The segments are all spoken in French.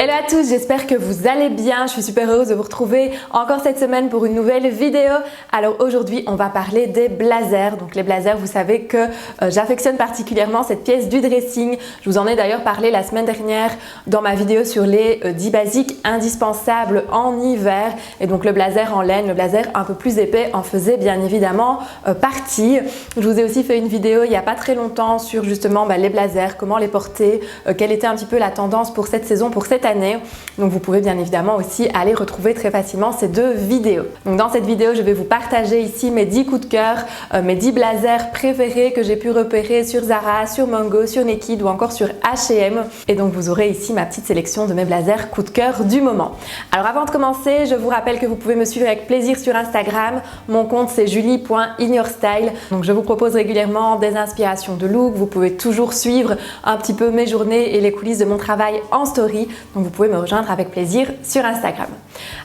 Hello à tous, j'espère que vous allez bien. Je suis super heureuse de vous retrouver encore cette semaine pour une nouvelle vidéo. Alors aujourd'hui, on va parler des blazers. Donc les blazers, vous savez que j'affectionne particulièrement cette pièce du dressing. Je vous en ai d'ailleurs parlé la semaine dernière dans ma vidéo sur les 10 basiques indispensables en hiver. Et donc le blazer en laine, le blazer un peu plus épais en faisait bien évidemment partie. Je vous ai aussi fait une vidéo il n'y a pas très longtemps sur justement les blazers, comment les porter, quelle était un petit peu la tendance pour cette saison, pour cette année. Donc vous pouvez bien évidemment aussi aller retrouver très facilement ces deux vidéos. Donc dans cette vidéo, je vais vous partager ici mes 10 coups de cœur, mes 10 blazers préférés que j'ai pu repérer sur Zara, sur Mango, sur Naked ou encore sur H&M. Et donc vous aurez ici ma petite sélection de mes blazers coup de cœur du moment. Alors avant de commencer, je vous rappelle que vous pouvez me suivre avec plaisir sur Instagram. Mon compte c'est julie.inyourstyle. Donc je vous propose régulièrement des inspirations de look. Vous pouvez toujours suivre un petit peu mes journées et les coulisses de mon travail en story. Donc vous pouvez me rejoindre avec plaisir sur Instagram.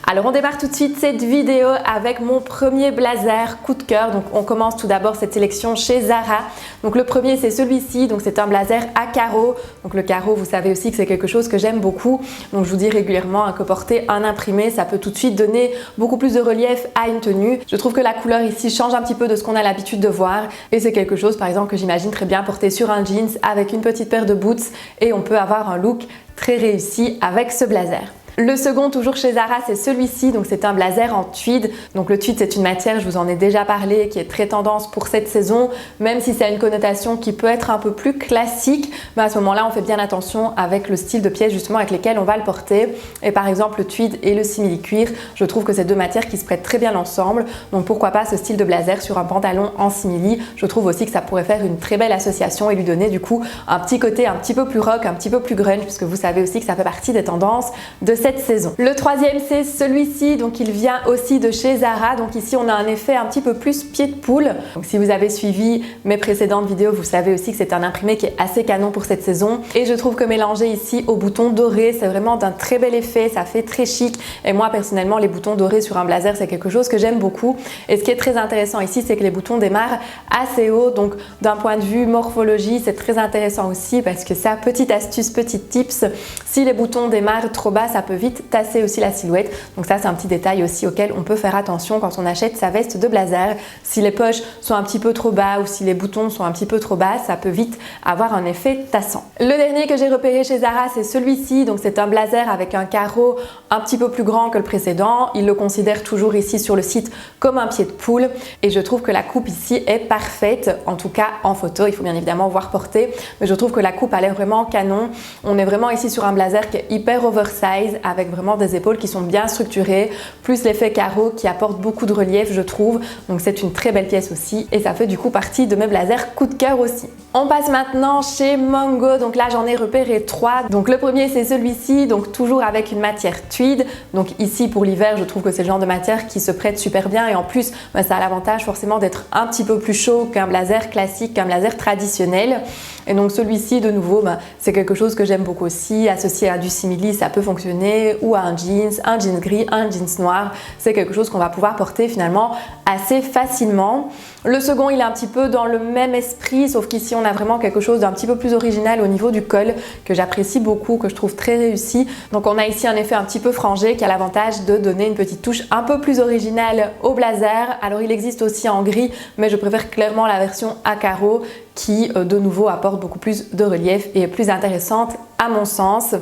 Alors on démarre tout de suite cette vidéo avec mon premier blazer coup de cœur. Donc on commence tout d'abord cette sélection chez Zara. Donc le premier c'est celui-ci, donc c'est un blazer à carreaux. Donc le carreau, vous savez aussi que c'est quelque chose que j'aime beaucoup. Donc je vous dis régulièrement que porter un imprimé, ça peut tout de suite donner beaucoup plus de relief à une tenue. Je trouve que la couleur ici change un petit peu de ce qu'on a l'habitude de voir. Et c'est quelque chose par exemple que j'imagine très bien porter sur un jeans avec une petite paire de boots et on peut avoir un look très réussi avec ce blazer. Le second, toujours chez Zara, c'est celui-ci, donc c'est un blazer en tweed. Donc le tweed, c'est une matière, je vous en ai déjà parlé, qui est très tendance pour cette saison, même si ça a une connotation qui peut être un peu plus classique, mais à ce moment-là, on fait bien attention avec le style de pièces justement avec lesquelles on va le porter. Et par exemple, le tweed et le simili-cuir, je trouve que c'est deux matières qui se prêtent très bien ensemble. Donc pourquoi pas ce style de blazer sur un pantalon en simili. Je trouve aussi que ça pourrait faire une très belle association et lui donner du coup un petit côté un petit peu plus rock, un petit peu plus grunge, puisque vous savez aussi que ça fait partie des tendances de cette saison. Le troisième c'est celui-ci, donc il vient aussi de chez Zara. Donc ici on a un effet un petit peu plus pied de poule. Donc si vous avez suivi mes précédentes vidéos, vous savez aussi que c'est un imprimé qui est assez canon pour cette saison. Et je trouve que mélangé ici au bouton doré, c'est vraiment d'un très bel effet, ça fait très chic. Et moi personnellement, les boutons dorés sur un blazer, c'est quelque chose que j'aime beaucoup. Et ce qui est très intéressant ici, c'est que les boutons démarrent assez haut. Donc d'un point de vue morphologie, c'est très intéressant aussi parce que ça, petite astuce, petit tips, si les boutons démarrent trop bas, ça peut vite tasser aussi la silhouette. Donc ça, c'est un petit détail aussi auquel on peut faire attention quand on achète sa veste de blazer. Si les poches sont un petit peu trop bas ou si les boutons sont un petit peu trop bas, ça peut vite avoir un effet tassant. Le dernier que j'ai repéré chez Zara, c'est celui-ci. Donc c'est un blazer avec un carreau un petit peu plus grand que le précédent. Il le considère toujours ici sur le site comme un pied de poule. Et je trouve que la coupe ici est parfaite, en tout cas en photo. Il faut bien évidemment voir porter. Mais je trouve que la coupe a l'air vraiment canon. On est vraiment ici sur un blazer qui est hyper oversize, avec vraiment des épaules qui sont bien structurées, plus l'effet carreau qui apporte beaucoup de relief, je trouve. Donc c'est une très belle pièce aussi et ça fait du coup partie de mes blazers coup de cœur aussi. On passe maintenant chez Mango. Donc là j'en ai repéré 3. Donc le premier c'est celui-ci, donc toujours avec une matière tweed. Donc ici pour l'hiver, je trouve que c'est le genre de matière qui se prête super bien et en plus ça a l'avantage forcément d'être un petit peu plus chaud qu'un blazer classique, qu'un blazer traditionnel. Et donc celui-ci de nouveau, c'est quelque chose que j'aime beaucoup aussi, associé à du simili, ça peut fonctionner, ou à un jeans gris, un jeans noir. C'est quelque chose qu'on va pouvoir porter finalement assez facilement. Le second, il est un petit peu dans le même esprit, sauf qu'ici on a vraiment quelque chose d'un petit peu plus original au niveau du col que j'apprécie beaucoup, que je trouve très réussi. Donc on a ici un effet un petit peu frangé qui a l'avantage de donner une petite touche un peu plus originale au blazer. Alors il existe aussi en gris, mais je préfère clairement la version à carreaux qui de nouveau apporte beaucoup plus de relief et est plus intéressante à mon sens.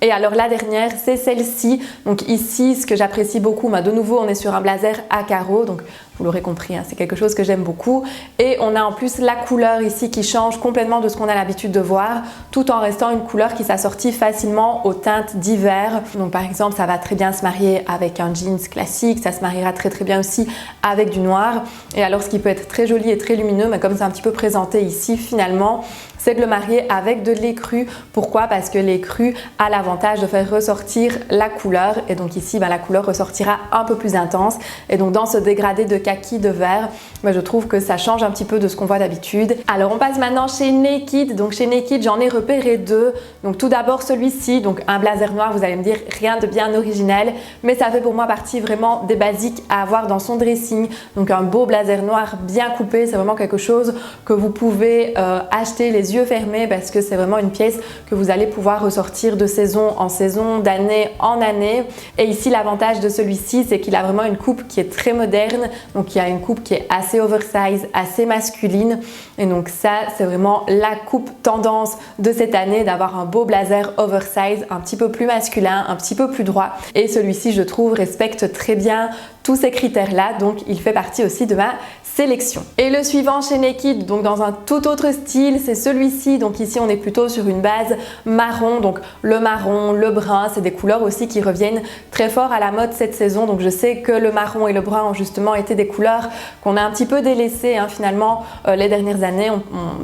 Et alors la dernière, c'est celle-ci. Donc ici, ce que j'apprécie beaucoup, de nouveau, on est sur un blazer à carreaux. Donc vous l'aurez compris, c'est quelque chose que j'aime beaucoup. Et on a en plus la couleur ici qui change complètement de ce qu'on a l'habitude de voir, tout en restant une couleur qui s'assortit facilement aux teintes d'hiver. Donc par exemple, ça va très bien se marier avec un jeans classique, ça se mariera très bien aussi avec du noir. Et alors ce qui peut être très joli et très lumineux, mais comme c'est un petit peu présenté ici finalement, c'est de le marier avec de l'écru. Pourquoi? Parce que l'écru a l'avantage de faire ressortir la couleur et donc ici la couleur ressortira un peu plus intense et donc dans ce dégradé de kaki de vert, mais je trouve que ça change un petit peu de ce qu'on voit d'habitude. Alors on passe maintenant chez Naked. Donc chez Naked, j'en ai repéré deux. Donc tout d'abord celui-ci, donc un blazer noir, vous allez me dire rien de bien original, mais ça fait pour moi partie vraiment des basiques à avoir dans son dressing. Donc un beau blazer noir bien coupé, c'est vraiment quelque chose que vous pouvez acheter les yeux fermés parce que c'est vraiment une pièce que vous allez pouvoir ressortir de saison en saison, d'année en année. Et ici l'avantage de celui-ci, c'est qu'il a vraiment une coupe qui est très moderne, donc il y a une coupe qui est assez oversize, assez masculine, et donc ça c'est vraiment la coupe tendance de cette année, d'avoir un beau blazer oversize, un petit peu plus masculin, un petit peu plus droit, et celui-ci je trouve respecte très bien tous ces critères là, donc il fait partie aussi de ma sélection. Et le suivant chez Naked, donc dans un tout autre style, c'est celui-ci. Donc ici on est plutôt sur une base marron, donc le marron, le brun, c'est des couleurs aussi qui reviennent très fort à la mode cette saison. Donc je sais que le marron et le brun ont justement été des couleurs qu'on a un petit peu délaissées finalement les dernières années.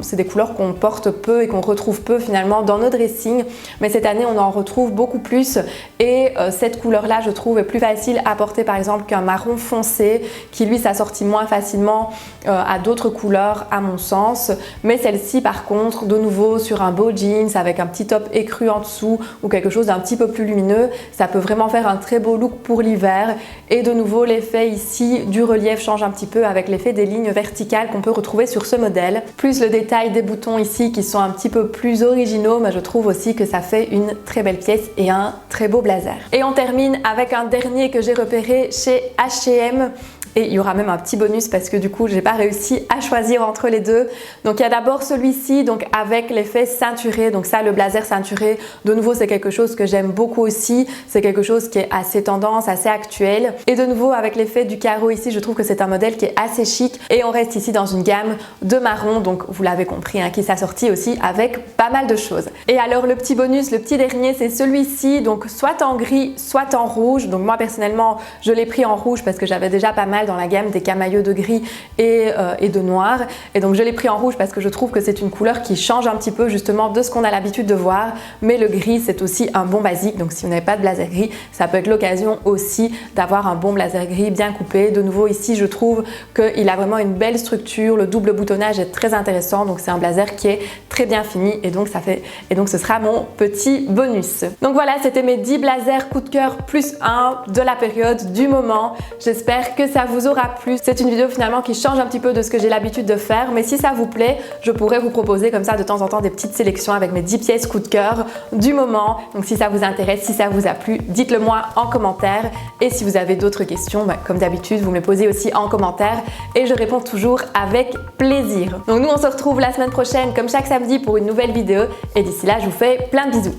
C'est des couleurs qu'on porte peu et qu'on retrouve peu finalement dans nos dressings, mais cette année on en retrouve beaucoup plus, et cette couleur là je trouve est plus facile à porter par exemple qu'un marron foncé qui lui s'assortit moins facilement à d'autres couleurs à mon sens. Mais celle-ci par contre, de nouveau sur un beau jeans avec un petit top écru en dessous ou quelque chose d'un petit peu plus lumineux, ça peut vraiment faire un très beau look pour l'hiver. Et de nouveau l'effet ici du relief change un petit peu avec l'effet des lignes verticales qu'on peut retrouver sur ce modèle, plus le détail des boutons ici qui sont un petit peu plus originaux, mais je trouve aussi que ça fait une très belle pièce et un très beau blazer. Et on termine avec un dernier que j'ai repéré chez H&M. Et il y aura même un petit bonus parce que du coup j'ai pas réussi à choisir entre les deux. Donc il y a d'abord celui-ci, donc avec l'effet ceinturé. Donc ça, le blazer ceinturé, de nouveau c'est quelque chose que j'aime beaucoup aussi. C'est quelque chose qui est assez tendance, assez actuel. Et de nouveau avec l'effet du carreau ici, je trouve que c'est un modèle qui est assez chic. Et on reste ici dans une gamme de marron, donc vous l'avez compris, qui s'assortit aussi avec pas mal de choses. Et alors le petit bonus, le petit dernier, c'est celui-ci, donc soit en gris, soit en rouge. Donc moi personnellement, je l'ai pris en rouge parce que j'avais déjà pas mal dans la gamme des camaïeux de gris et de noir, et donc je l'ai pris en rouge parce que je trouve que c'est une couleur qui change un petit peu justement de ce qu'on a l'habitude de voir. Mais le gris c'est aussi un bon basique, donc si vous n'avez pas de blazer gris, ça peut être l'occasion aussi d'avoir un bon blazer gris bien coupé. De nouveau ici je trouve qu'il a vraiment une belle structure, le double boutonnage est très intéressant, donc c'est un blazer qui est très bien fini, et donc ce sera mon petit bonus. Donc voilà, c'était mes 10 blazers coup de cœur plus 1 de la période du moment. J'espère que ça vous aura plu. C'est une vidéo finalement qui change un petit peu de ce que j'ai l'habitude de faire, mais si ça vous plaît, je pourrais vous proposer comme ça de temps en temps des petites sélections avec mes 10 pièces coup de cœur du moment. Donc si ça vous intéresse, si ça vous a plu, dites-le moi en commentaire, et si vous avez d'autres questions, comme d'habitude, vous me les posez aussi en commentaire et je réponds toujours avec plaisir. Donc nous on se retrouve la semaine prochaine comme chaque samedi pour une nouvelle vidéo, et d'ici là je vous fais plein de bisous.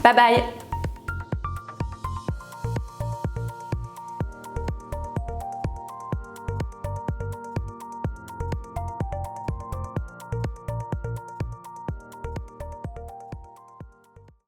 Bye bye.